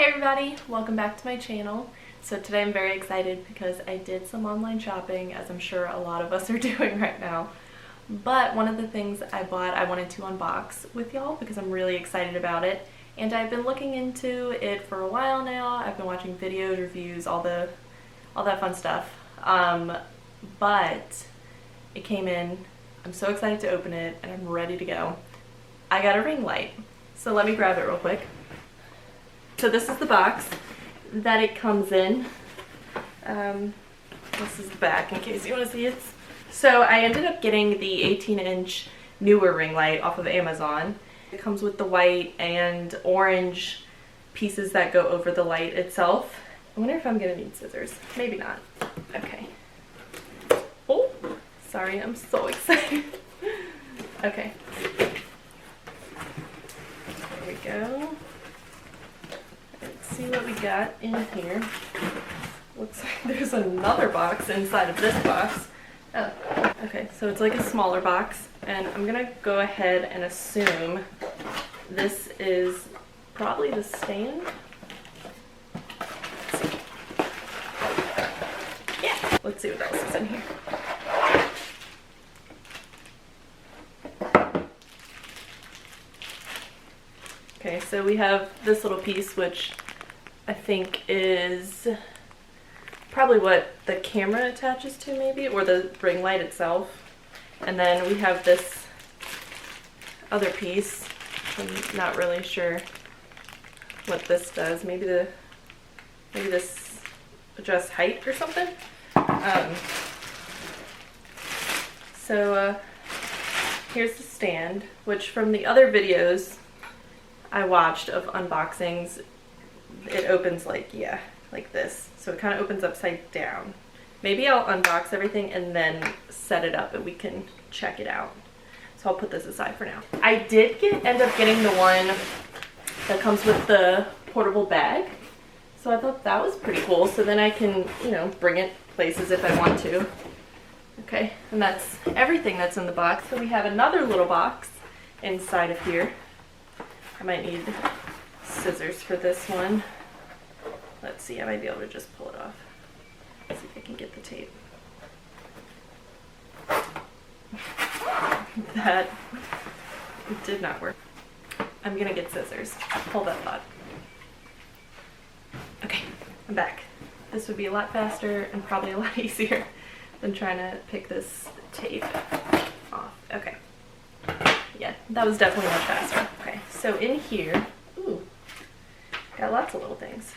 everybody, welcome back to my channel. So today I'm very excited because I did some online shopping, as I'm sure a lot of us are doing right now. But one of the things I bought I wanted to unbox with y'all because I'm really excited about it. And I've been looking into it for a while now. I've been watching videos, reviews, all that fun stuff. But it came in. I'm so excited to open it and I'm ready to go. I got a ring light. So let me grab it real quick. So this is the box that it comes in. This is the back in case you want to see it. So I ended up getting the 18-inch Neewer ring light off of Amazon. It comes with the white and orange pieces that go over the light itself. I wonder if I'm gonna need scissors. Maybe not. Okay. Oh, sorry, I'm so excited. Okay. There we go. Let's see what we got in here. Looks like there's another box inside of this box. Oh, okay, so it's like a smaller box, and I'm gonna go ahead and assume this is probably the stand. Let's see. Yeah, let's see what else is in here. Okay, so we have this little piece, which I think is probably what the camera attaches to, maybe, or the ring light itself. And then we have this other piece. I'm not really sure what this does. Maybe this adjusts height or something. Here's the stand, which from the other videos I watched of unboxings, it opens like this. So it kind of opens upside down. Maybe I'll unbox everything and then set it up and we can check it out. So I'll put this aside for now. I did end up getting the one that comes with the portable bag. So I thought that was pretty cool. So then I can, bring it places if I want to. Okay, and that's everything that's in the box. So we have another little box inside of here. I might need scissors for this one. Let's see, I might be able to just pull it off. Let's see if I can get the tape. That did not work. I'm gonna get scissors. Hold that thought. Okay, I'm back. This would be a lot faster and probably a lot easier than trying to pick this tape off. Okay. Yeah, that was definitely much faster. Okay, so in here, ooh, got lots of little things.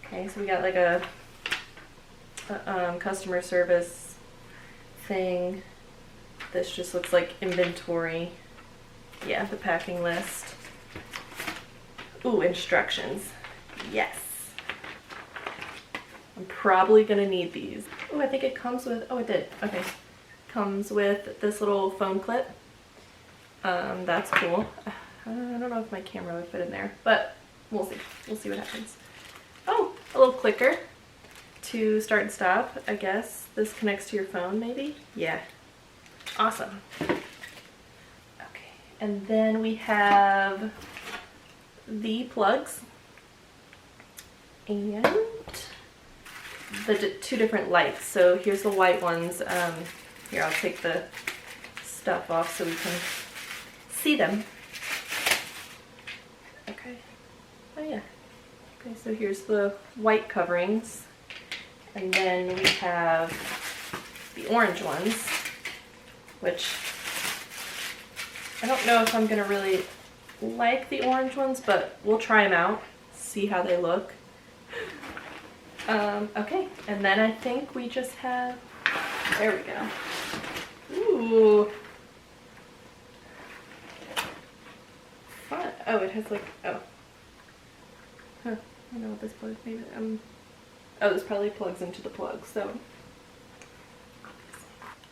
Okay, so we got like a customer service thing. This just looks like inventory. Yeah, the packing list. Ooh, instructions. Yes. I'm probably gonna need these. Ooh, I think it comes with, oh, it did. Okay. Comes with this little phone clip. That's cool. I don't know if my camera would fit in there, but we'll see. We'll see what happens. Oh, a little clicker to start and stop, I guess. This connects to your phone, maybe? Yeah. Awesome. Okay, and then we have the plugs and the two different lights. So here's the white ones. Here, I'll take the stuff off so we can see them. Okay. Oh yeah. Okay, so here's the white coverings. And then we have the orange ones, which I don't know if I'm gonna really like the orange ones, but we'll try them out, see how they look. Okay, and then I think we just have, there we go. Ooh. Fun. Oh, it has like, oh. Huh, I don't know what this plug, maybe, oh, this probably plugs into the plug, so.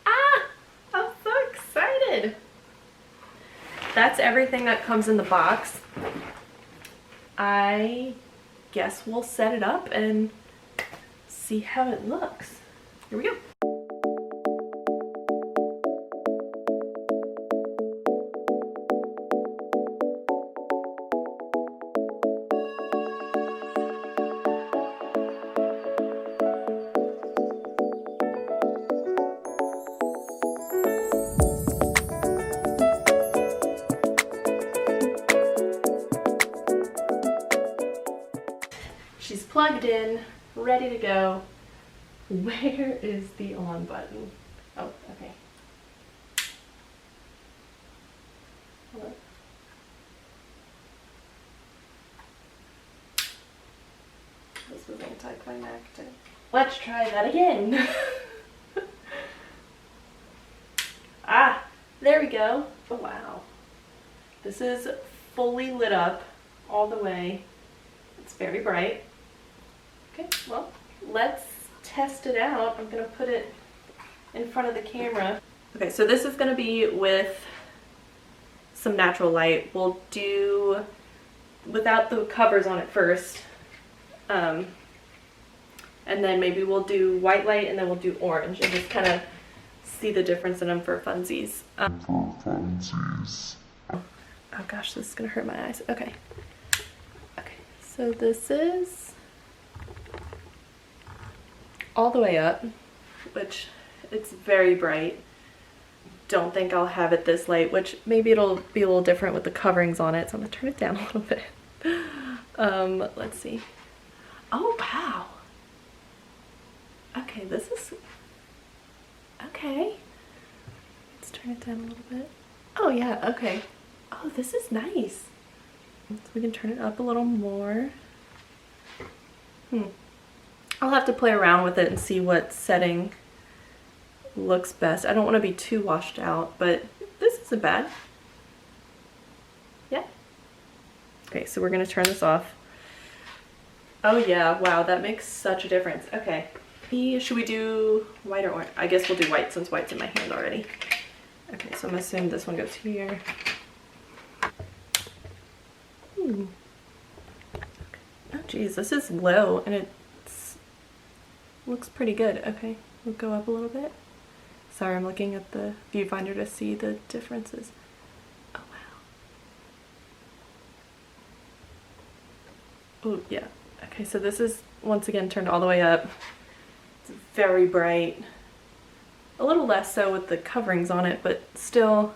Ah! I'm so excited! That's everything that comes in the box. I guess we'll set it up and see how it looks. Here we go. plugged in, ready to go. Where is the on button? Oh, okay. Hold on. This was anticlimactic. Let's try that again. Ah, there we go. Oh, wow. This is fully lit up all the way. It's very bright. Okay, well, let's test it out. I'm gonna put it in front of the camera. Okay, so this is gonna be with some natural light. We'll do without the covers on it first. And then maybe we'll do white light and then we'll do orange and just kind of see the difference in them for funsies. Oh gosh, this is gonna hurt my eyes. Okay. Okay, so this is all the way up, which it's very bright. Don't think I'll have it this light, which maybe it'll be a little different with the coverings on it. So I'm gonna turn it down a little bit. Let's see. Oh, wow. Okay, this is, okay. Let's turn it down a little bit. Oh yeah, okay. Oh, this is nice. So we can turn it up a little more. I'll have to play around with it and see what setting looks best. I don't want to be too washed out, but this isn't bad. Yeah. Okay, so we're gonna turn this off. Oh yeah, wow, that makes such a difference. Okay. Should we do white or orange? I guess we'll do white since white's in my hand already. Okay, so I'm assuming this one goes here. Oh geez, this is low and it looks pretty good. Okay, we'll go up a little bit. Sorry, I'm looking at the viewfinder to see the differences. Oh wow. Oh yeah. Okay, so this is once again turned all the way up. It's very bright. A little less so with the coverings on it, but still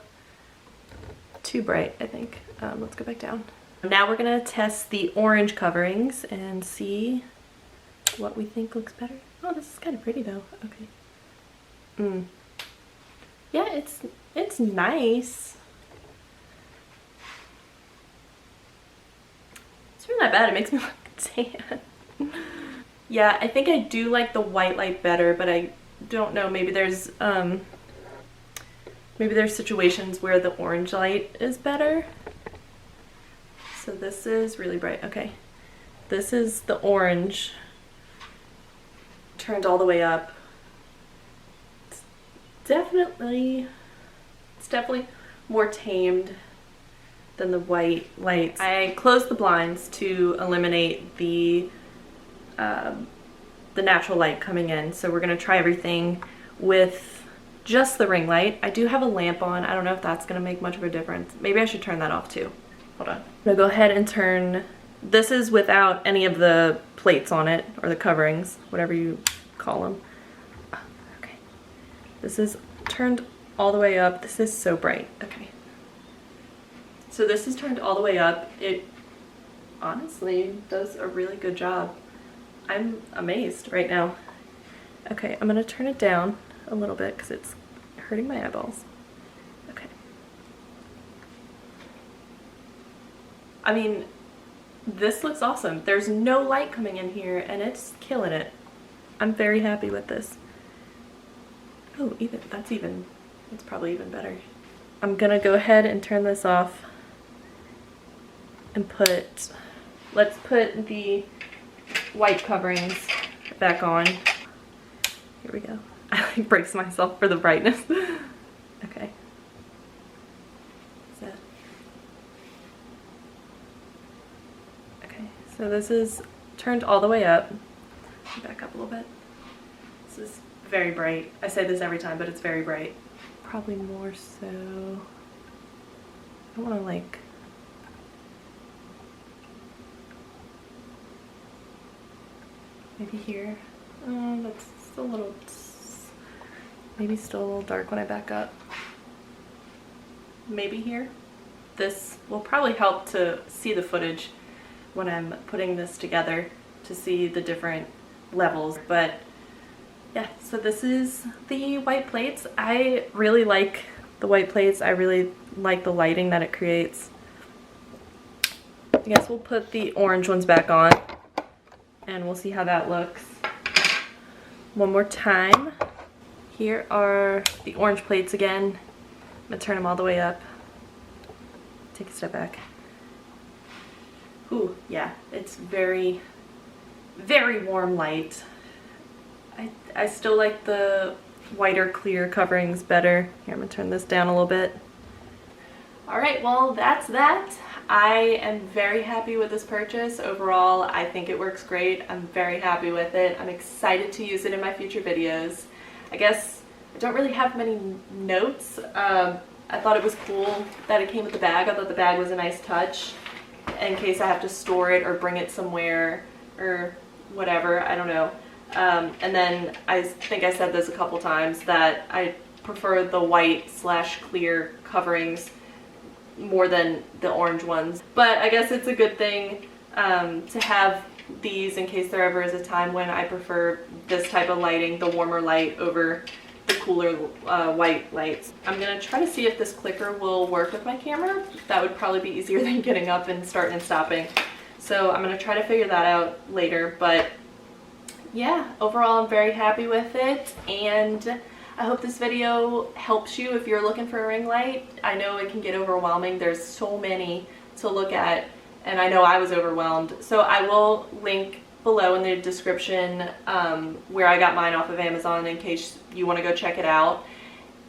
too bright, I think. Let's go back down. Now we're gonna test the orange coverings and see what we think looks better. Oh, this is kind of pretty though. Okay. Yeah, it's nice. It's really not bad. It makes me look tan. Yeah, I think I do like the white light better, but I don't know. Maybe there's situations where the orange light is better. So this is really bright. Okay, this is the orange turned all the way up. It's definitely more tamed than the white lights. I closed the blinds to eliminate the natural light coming in. So we're gonna try everything with just the ring light. I do have a lamp on. I don't know if that's gonna make much of a difference. Maybe I should turn that off too. Hold on. I'm gonna go ahead and turn, this is without any of the plates on it, or the coverings, whatever you call them. Okay. This is turned all the way up. This is so bright. Okay. So this is turned all the way up. It honestly does a really good job. I'm amazed right now. Okay, I'm gonna turn it down a little bit because it's hurting my eyeballs. Okay. I mean, this looks awesome. There's no light coming in here and it's killing it. I'm very happy with this. Oh, that's probably even better. I'm gonna go ahead and turn this off and let's put the white coverings back on. Here we go. I like brace myself for the brightness. Okay. Okay, so this is turned all the way up. Back up a little bit. This is very bright. I say this every time, but it's very bright. Probably more so. I don't want to like. Maybe here. That's a little, maybe still a little dark when I back up. Maybe here. This will probably help to see the footage when I'm putting this together to see the different levels. But yeah, so this is the white plates. I really like the white plates. I really like the lighting that it creates. I guess we'll put the orange ones back on and we'll see how that looks. One more time. Here are the orange plates again. I'm gonna turn them all the way up. Take a step back. Ooh, yeah, it's very, very warm light. I still like the whiter clear coverings better. Here, I'm gonna turn this down a little bit. All right, well, that's that. I am very happy with this purchase. Overall, I think it works great. I'm very happy with it. I'm excited to use it in my future videos. I guess I don't really have many notes. I thought it was cool that it came with the bag. I thought the bag was a nice touch in case I have to store it or bring it somewhere or whatever, I don't know. And then I think I said this a couple times that I prefer the white/clear coverings more than the orange ones. But I guess it's a good thing to have these in case there ever is a time when I prefer this type of lighting, the warmer light over the cooler white lights. I'm gonna try to see if this clicker will work with my camera. That would probably be easier than getting up and starting and stopping. So I'm gonna try to figure that out later, but yeah, overall I'm very happy with it, and I hope this video helps you if you're looking for a ring light. I know it can get overwhelming. There's so many to look at, and I know I was overwhelmed. So I will link below in the description where I got mine off of Amazon in case you want to go check it out.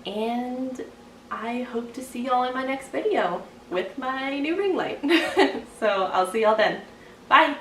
And I hope to see y'all in my next video with my new ring light. So I'll see y'all then. Bye!